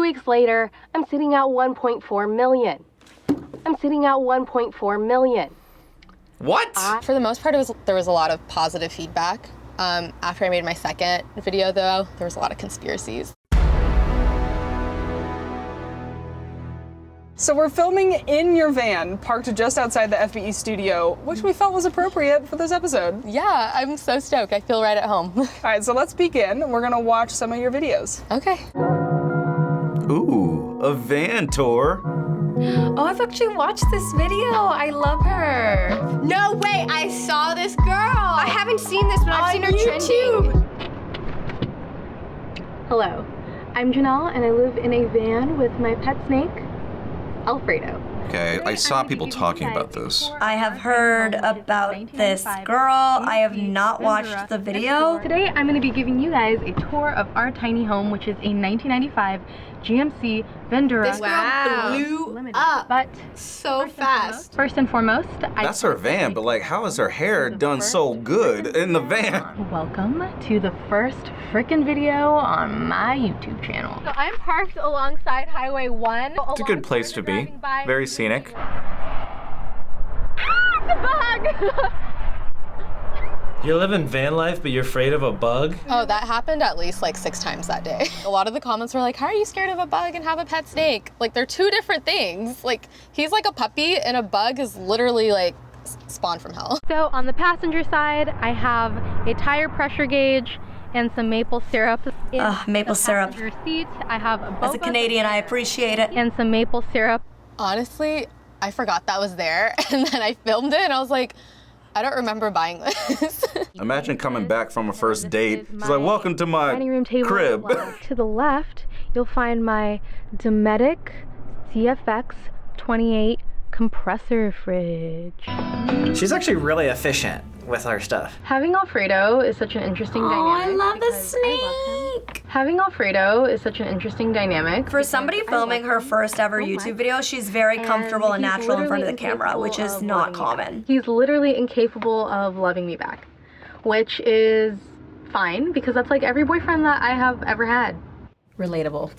weeks later, I'm sitting at 1.4 million. What? For the most part, there was a lot of positive feedback. After I made my second video, though, there was a lot of conspiracies. So we're filming in your van, parked just outside the FBE studio, which we felt was appropriate for this episode. Yeah, I'm so stoked. I feel right at home. All right, so let's begin. We're gonna watch some of your videos. Okay. Ooh, a van tour. Oh, I've actually watched this video. I love her. No way, I saw this girl. I haven't seen this, but I've seen her trending. Hello, I'm Jennelle and I live in a van with my pet snake, Alfredo. Okay, I saw people talking about this. I have heard about this girl. I have not watched the video. Today, I'm going to be giving you guys a tour of our tiny home, which is a 1995 GMC Vendura. This girl blew up But so fast. first and foremost, That's her van, but like, how is her hair done so good in the van? welcome to the first frickin' video on my YouTube channel. So I'm parked alongside Highway 1. It's a good place to be. Very scenic. It's a bug! You're living van life, but you're afraid of a bug? Oh, that happened at least like 6 times that day. A lot of the comments were like, how are you scared of a bug and have a pet snake? Like, they're two different things. Like, he's like a puppy and a bug is literally like spawned from hell. So on the passenger side, I have a tire pressure gauge and some maple syrup. Maple syrup. Seat, I have a As a Canadian, I appreciate it. and some maple syrup. Honestly, I forgot that was there and then I filmed it and I was like, I don't remember buying this. Imagine coming back from a first date. She's like, welcome to my Dining room table. crib. To the left, you'll find my Dometic CFX 28 compressor fridge. She's actually really efficient with her stuff. Having Alfredo is such an interesting dynamic. I love the because I love snake. Having Alfredo is such an interesting dynamic. For somebody filming her first ever YouTube video, she's very comfortable and natural in front of the camera, which is not common. He's literally incapable of loving me back, which is fine because that's like every boyfriend that I have ever had. Relatable.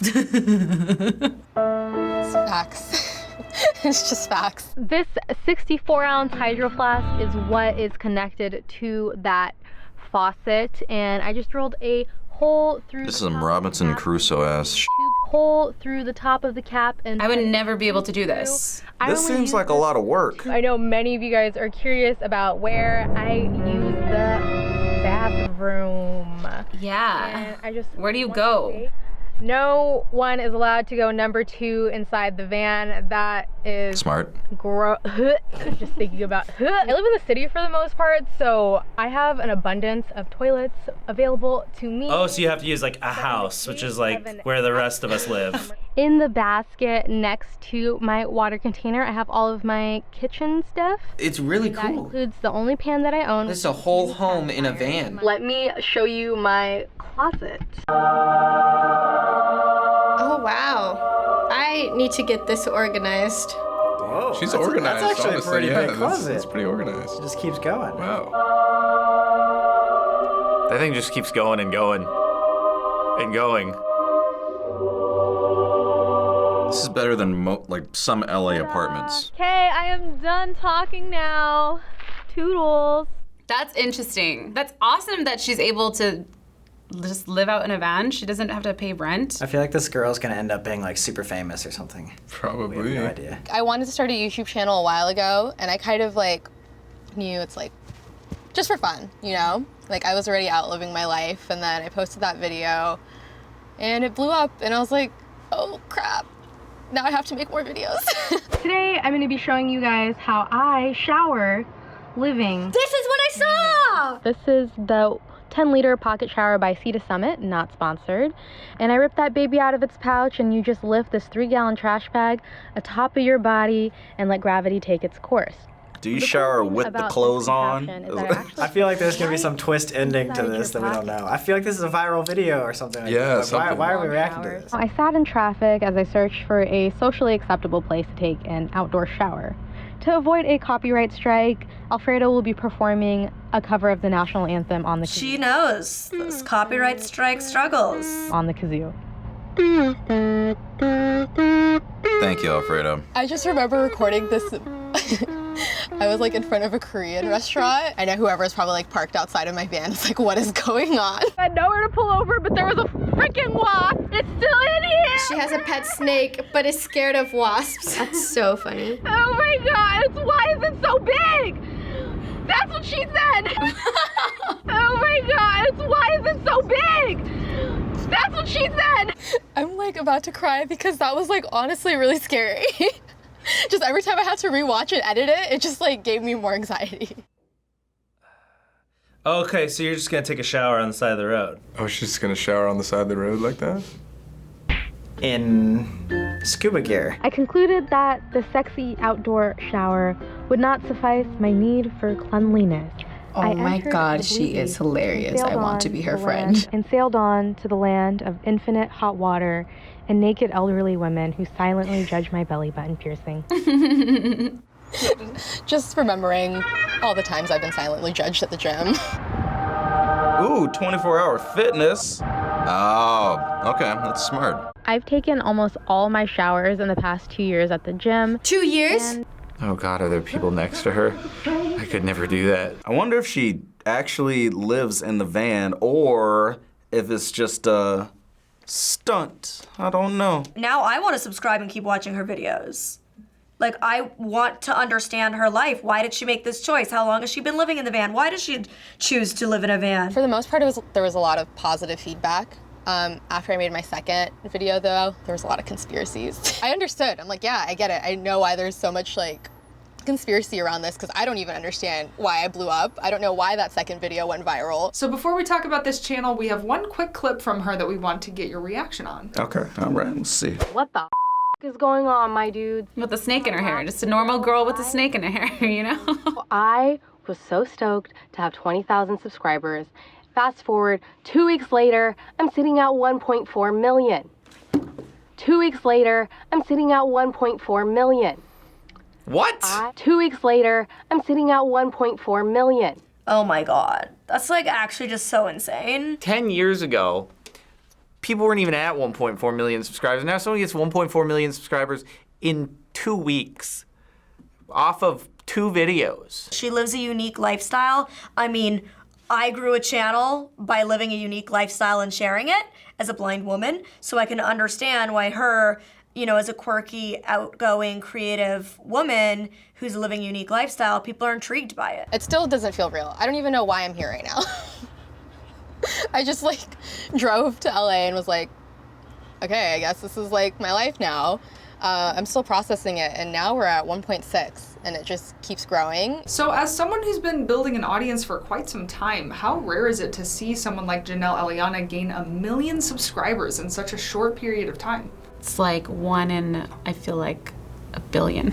It's facts. It's just facts. This 64-ounce hydro flask is what is connected to that faucet, and I just drilled a hole through. This is some Robinson Crusoe ass hole through the top of the cap, and I would never be able to do this. This seems like a lot of work. I know many of you guys are curious about where I use the bathroom. Yeah. And I just Where do you want to go? say, no one is allowed to go number 2 inside the van. That is Smart. just thinking about. I live in the city for the most part, so I have an abundance of toilets available to me. Oh, so you have to use like a house, which is like where the rest of us live. In the basket next to my water container, I have all of my kitchen stuff. It's really That cool. includes the only pan that I own. This is a whole home in a van. Let me show you my closet. Oh, wow. I need to get this organized. Whoa, She's that's organized, That's actually honestly. a pretty Yeah, big closet. It's pretty organized. It just keeps going. Wow. That thing just keeps going and going and going. This is better than like some LA apartments. Okay, I am done talking now. Toodles. That's interesting. That's awesome that she's able to just live out in a van. She doesn't have to pay rent. I feel like this girl's gonna end up being like super famous or something. Probably. We have no idea. I wanted to start a YouTube channel a while ago, and I kind of like knew it's like just for fun, you know? Like I was already out living my life, and then I posted that video, and it blew up, and I was like, oh crap, now I have to make more videos. Today, I'm gonna be showing you guys how I shower living. This is what I saw! This is the 10-liter pocket shower by Sea to Summit, not sponsored. And I ripped that baby out of its pouch, and you just lift this 3-gallon trash bag atop of your body and let gravity take its course. Do you shower with the clothes on? I feel like there's gonna be some twist ending to this that we don't know. I feel like this is a viral video or something like Yeah, that. something. Why are we reacting to this? I sat in traffic as I searched for a socially acceptable place to take an outdoor shower. To avoid a copyright strike, Alfredo will be performing a cover of the national anthem on the kazoo. She knows those copyright strike struggles. On the kazoo. Thank you, Alfredo. I just remember recording this. I was like in front of a Korean restaurant. I know whoever's probably like parked outside of my van is like, what is going on? I had nowhere to pull over, but there was a freaking wasp. It's still in here. She has a pet snake, but is scared of wasps. That's so funny. Oh my God, why is it so big? That's what she said. Oh my God, why is it so big? That's what she said. I'm like about to cry because that was like honestly really scary. Just every time I had to rewatch and edit it, it just like gave me more anxiety. Okay, so you're just gonna take a shower on the side of the road. Oh, she's just gonna shower on the side of the road like that? In scuba gear. I concluded that the sexy outdoor shower would not suffice my need for cleanliness. Oh my God, she is hilarious. I want to be her friend. And sailed on to the land of infinite hot water and naked elderly women who silently judge my belly button piercing. Just remembering all the times I've been silently judged at the gym. Ooh, 24-hour fitness. Oh, okay, that's smart. I've taken almost all my showers in the past 2 years at the gym. 2 years? Oh God, are there people next to her? I could never do that. I wonder if she actually lives in the van or if it's just a stunt. I don't know. Now I want to subscribe and keep watching her videos. Like, I want to understand her life. Why did she make this choice? How long has she been living in the van? Why did she choose to live in a van? For the most part, there was a lot of positive feedback. After I made my second video, though, there was a lot of conspiracies. I understood. I'm like, yeah, I get it. I know why there's so much, like, conspiracy around this, because I don't even understand why I blew up. I don't know why that second video went viral. So before we talk about this channel, we have one quick clip from her that we want to get your reaction on. Okay, all right, let's see. What the is going on, my dudes? With a snake in her hair. Just a normal girl with a snake in her hair, you know? I was so stoked to have 20,000 subscribers. Fast forward, 2 weeks later, I'm sitting at 1.4 million. 2 weeks later, I'm sitting at 1.4 million. What? 2 weeks later, I'm sitting at 1.4 million. Oh my God. That's like actually just so insane. 10 years ago, people weren't even at 1.4 million subscribers. Now someone gets 1.4 million subscribers in 2 weeks off of 2 videos. She lives a unique lifestyle. I mean, I grew a channel by living a unique lifestyle and sharing it as a blind woman, so I can understand why her, you know, as a quirky, outgoing, creative woman who's living a unique lifestyle, people are intrigued by it. It still doesn't feel real. I don't even know why I'm here right now. I just like drove to LA and was like, okay, I guess this is like my life now. I'm still processing it, and now we're at 1.6, and it just keeps growing. So as someone who's been building an audience for quite some time, how rare is it to see someone like Jennelle Eliana gain 1 million subscribers in such a short period of time? It's like 1 in, I feel like, 1 billion.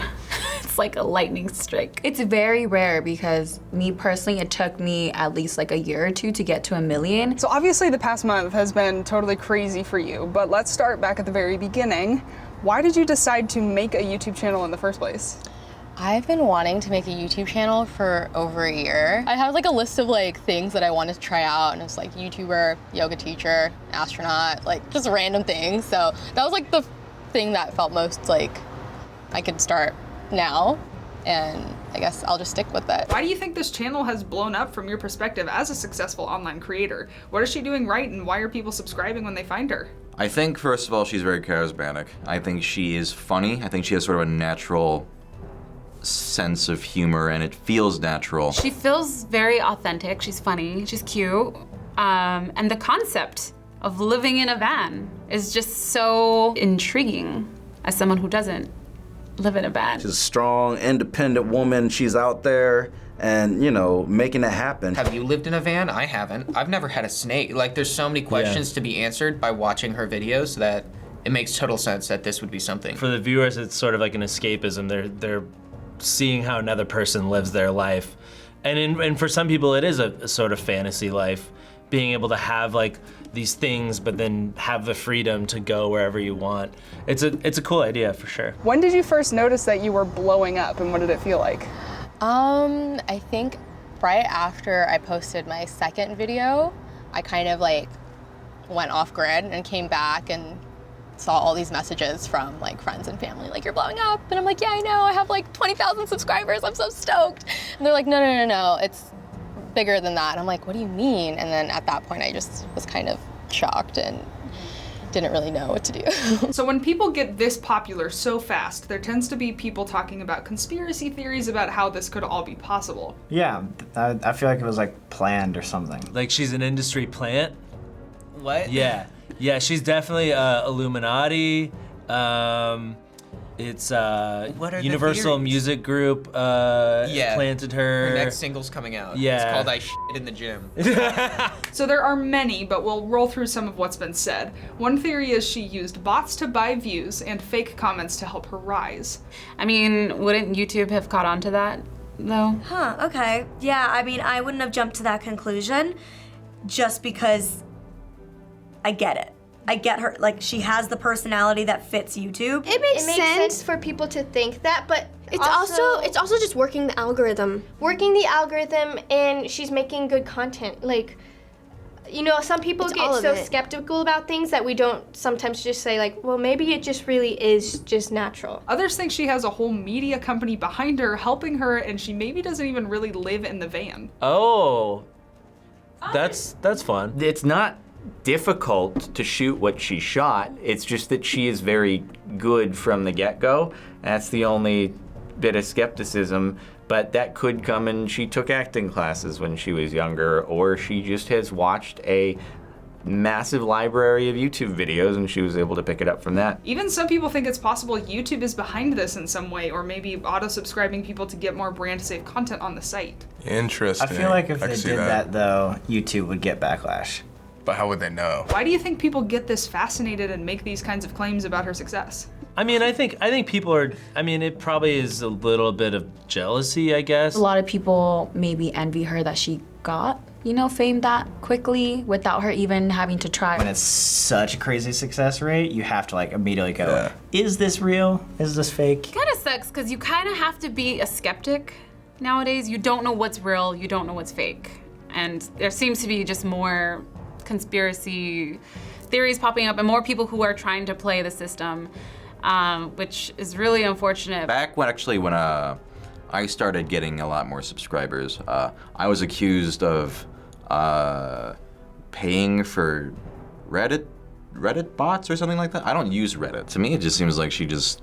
It's like a lightning strike. It's very rare because me personally, it took me at least like a year or 2 to get to 1 million. So obviously the past month has been totally crazy for you, but let's start back at the very beginning. Why did you decide to make a YouTube channel in the first place? I've been wanting to make a YouTube channel for over a year. I had like a list of like things that I wanted to try out, and it's like YouTuber, yoga teacher, astronaut, like just random things. So that was like the thing that felt most like I could start now, and I guess I'll just stick with it. Why do you think this channel has blown up from your perspective as a successful online creator? What is she doing right, and why are people subscribing when they find her? I think, first of all, she's very charismatic. I think she is funny. I think she has sort of a natural sense of humor, and it feels natural. She feels very authentic. She's funny. She's cute. And the concept of living in a van is just so intriguing as someone who doesn't live in a van. She's a strong, independent woman. She's out there and, you know, making it happen. Have you lived in a van? I haven't. I've never had a snake. Like, there's so many questions to be answered by watching her videos that it makes total sense that this would be something. For the viewers, it's sort of like an escapism. They're seeing how another person lives their life. And for some people, it is a sort of fantasy life, being able to have like these things, but then have the freedom to go wherever you want. It's a cool idea for sure. When did you first notice that you were blowing up, and what did it feel like? I think right after I posted my second video, I kind of like went off grid and came back and saw all these messages from like friends and family, like, you're blowing up. And I'm like, yeah, I know, I have like 20,000 subscribers, I'm so stoked. And they're like, no, it's bigger than that. And I'm like, what do you mean? And then at that point, I just was kind of shocked and didn't really know what to do. So when people get this popular so fast, there tends to be people talking about conspiracy theories about how this could all be possible. Yeah, I feel like it was like planned or something. Like she's an industry plant? What? Yeah. Yeah, she's definitely Illuminati. It's What are the Universal theories? Music Group planted her. Her next single's coming out. Yeah. It's called I Shit in the Gym. So there are many, but we'll roll through some of what's been said. One theory is she used bots to buy views and fake comments to help her rise. I mean, wouldn't YouTube have caught on to that, though? Huh, okay. Yeah, I mean, I wouldn't have jumped to that conclusion just because I get it. I get her, like, she has the personality that fits YouTube. It makes sense for people to think that, but it's also just working the algorithm. Working the algorithm, and she's making good content. Like, you know, some people get so skeptical about things that we don't sometimes just say, like, well, maybe it just really is just natural. Others think she has a whole media company behind her helping her, and she maybe doesn't even really live in the van. Oh, that's fun. It's not difficult to shoot what she shot. It's just that she is very good from the get-go. That's the only bit of skepticism, but that could come and she took acting classes when she was younger, or she just has watched a massive library of YouTube videos and she was able to pick it up from that. Even some people think it's possible YouTube is behind this in some way, or maybe auto-subscribing people to get more brand-safe content on the site. Interesting. I feel like if I they can see did that, though, YouTube would get backlash. But how would they know? Why do you think people get this fascinated and make these kinds of claims about her success? I mean, I think people are, I mean, it probably is a little bit of jealousy, I guess. A lot of people maybe envy her that she got, you know, fame that quickly without her even having to try. When it's such a crazy success rate, you have to like immediately go, is this real? Is this fake? Kind of sucks because you kind of have to be a skeptic nowadays. You don't know what's real, you don't know what's fake. And there seems to be just more conspiracy theories popping up and more people who are trying to play the system, which is really unfortunate. Back when I started getting a lot more subscribers, I was accused of paying for Reddit bots or something like that. I don't use Reddit. To me, it just seems like she just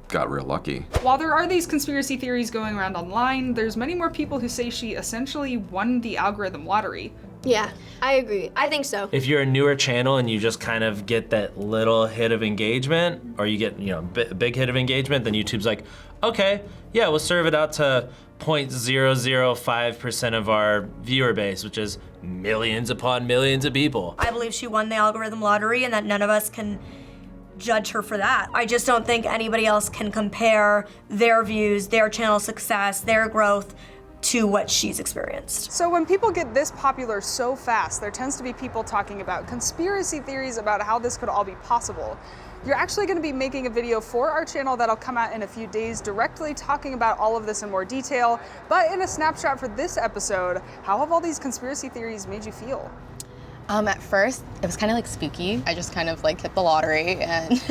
got real lucky. While there are these conspiracy theories going around online, there's many more people who say she essentially won the algorithm lottery. Yeah, I agree. I think so. If you're a newer channel and you just kind of get that little hit of engagement, or you get, you know, a big hit of engagement, then YouTube's like, okay, yeah, we'll serve it out to 0.005% of our viewer base, which is millions upon millions of people. I believe she won the algorithm lottery and that none of us can judge her for that. I just don't think anybody else can compare their views, their channel success, their growth to what she's experienced. So when people get this popular so fast, there tends to be people talking about conspiracy theories about how this could all be possible. You're actually going to be making a video for our channel that'll come out in a few days directly talking about all of this in more detail. But in a snapshot for this episode, how have all these conspiracy theories made you feel? At first, it was kind of like spooky. I just kind of like hit the lottery and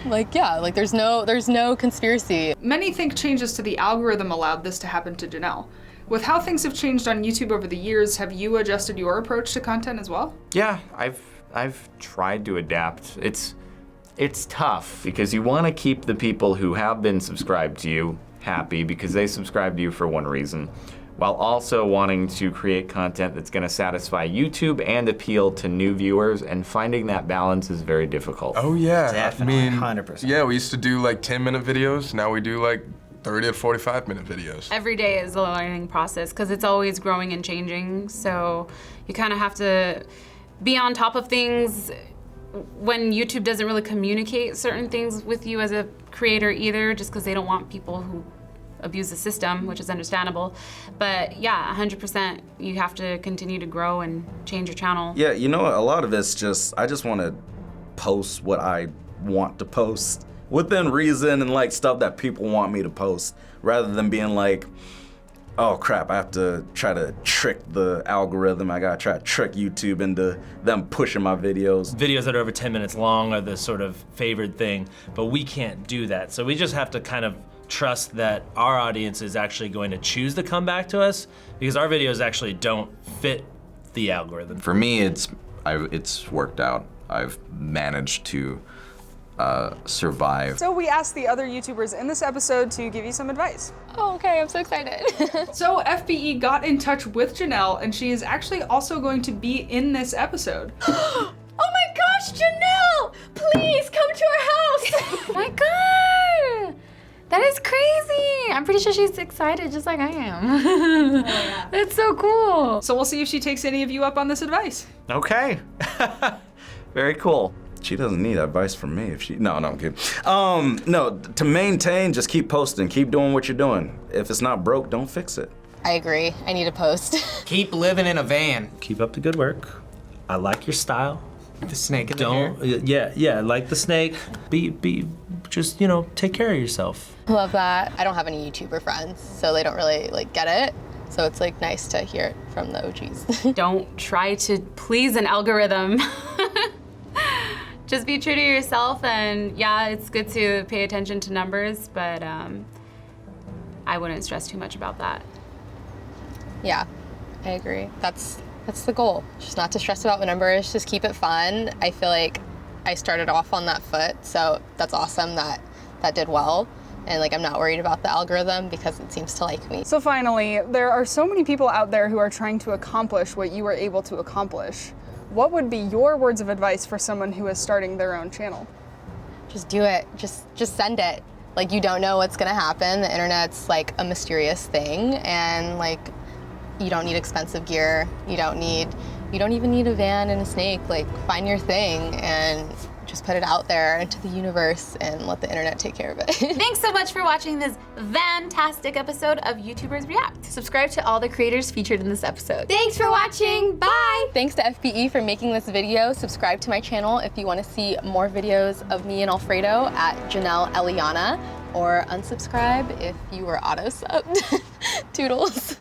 like, yeah, like there's no conspiracy. Many think changes to the algorithm allowed this to happen to Jennelle. With how things have changed on YouTube over the years, have you adjusted your approach to content as well? Yeah, I've tried to adapt. It's tough because you want to keep the people who have been subscribed to you happy because they subscribe to you for one reason, while also wanting to create content that's going to satisfy YouTube and appeal to new viewers, and finding that balance is very difficult. Oh yeah, Definitely, I mean, 100%. Yeah, we used to do like 10-minute videos. Now we do like 30 to 45-minute videos. Every day is a learning process because it's always growing and changing. So you kind of have to be on top of things when YouTube doesn't really communicate certain things with you as a creator either, just because they don't want people who abuse the system, which is understandable. But yeah, 100%, you have to continue to grow and change your channel. Yeah, you know, a lot of it's just, I just want to post what I want to post within reason and like stuff that people want me to post, rather than being like, oh crap, I have to try to trick the algorithm. I gotta try to trick YouTube into them pushing my videos. Videos that are over 10 minutes long are the sort of favored thing, but we can't do that. So we just have to kind of trust that our audience is actually going to choose to come back to us because our videos actually don't fit the algorithm. For me, it's worked out. I've managed to survive. So we asked the other YouTubers in this episode to give you some advice. Oh, okay, I'm so excited. So FBE got in touch with Jennelle, and she is actually also going to be in this episode. Oh my gosh, Jennelle! Please come to our house! Oh my god! That is crazy! I'm pretty sure she's excited just like I am. Oh, yeah. That's so cool. So we'll see if she takes any of you up on this advice. Okay. Very cool. She doesn't need advice from me if she, no, I'm kidding. No, to maintain, just keep posting, keep doing what you're doing. If it's not broke, don't fix it. I agree, I need to post. Keep living in a van. Keep up the good work. I like your style. The snake in the hair. Yeah, like the snake. Just, take care of yourself. Love that. I don't have any YouTuber friends, so they don't really get it. So it's nice to hear it from the OGs. Don't try to please an algorithm. Just be true to yourself, and yeah, it's good to pay attention to numbers, but I wouldn't stress too much about that. Yeah, I agree. That's the goal. Just not to stress about the numbers, just keep it fun. I feel like I started off on that foot, so that's awesome that did well. And I'm not worried about the algorithm because it seems to like me. So finally, there are so many people out there who are trying to accomplish what you were able to accomplish. What would be your words of advice for someone who is starting their own channel? Just do it. Just send it. You don't know what's gonna happen. The internet's a mysterious thing, and you don't need expensive gear. You don't even need a van and a snake. Find your thing and just put it out there into the universe and let the internet take care of it. Thanks so much for watching this fantastic episode of YouTubers React. Subscribe to all the creators featured in this episode. Thanks for watching. Bye. Thanks to FBE for making this video. Subscribe to my channel if you want to see more videos of me and Alfredo at Jennelle Eliana, or unsubscribe if you were auto-subbed. Toodles.